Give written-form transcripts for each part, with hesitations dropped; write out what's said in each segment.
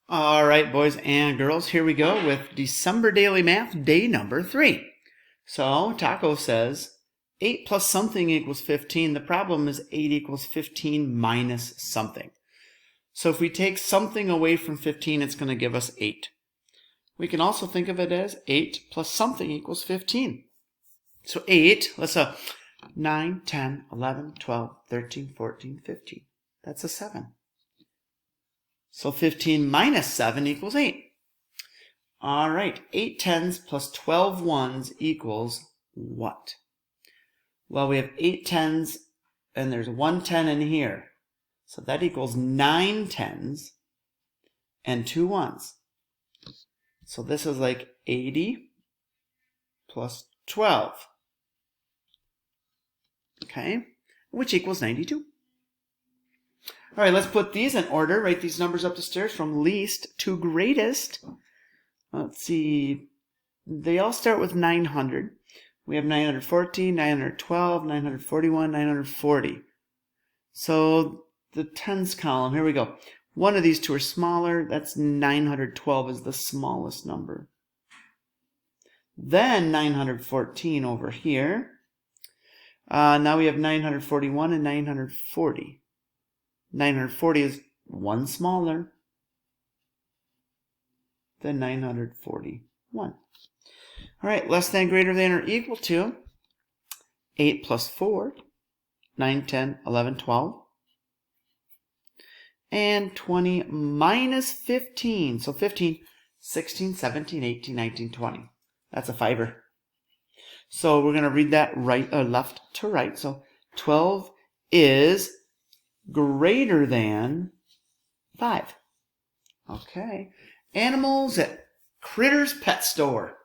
All right, boys and girls, here we go with December Daily Math, day number 3. So Taco says 8 plus something equals 15. The problem is 8 equals 15 minus something. So if we take something away from 15, it's going to give us 8. We can also think of it as 8 plus something equals 15. So 8, let's 9, 10, 11, 12, 13, 14, 15. That's a 7. So 15 minus 7 equals 8. All right, 8 tens plus 12 ones equals what? Well, we have 8 tens and there's 1 10 in here. So that equals 9 tens and 2 ones. So this is like 80 plus 12. Okay, which equals 92. All right, let's put these in order. Write these numbers up the stairs from least to greatest. Let's see. They all start with 900. We have 914, 912, 941, 940. So the tens column, here we go. One of these two are smaller. That's 912 is the smallest number. Then 914 over here. Now we have 941 and 940. 940 is one smaller than 941. All right, less than, greater than, or equal to 8 plus 4, 9, 10, 11, 12, and 20 minus 15. So 15, 16, 17, 18, 19, 20. That's a fiver. So we're going to read that left to right. So 12 is greater than 5. Okay. Animals at Critters Pet Store.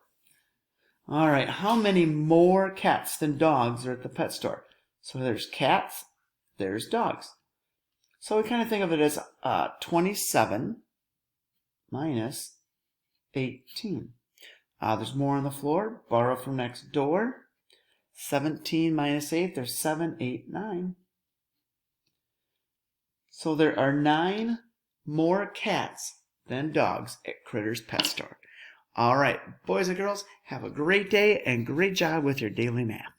All right. How many more cats than dogs are at the pet store? So there's cats, there's dogs. So we kind of think of it as 27 minus 18. There's more on the floor. Borrow from next door. 17 minus 8. There's 7, 8, 9. So there are 9 more cats than dogs at Critters Pet Store. All right, boys and girls, have a great day and great job with your daily math.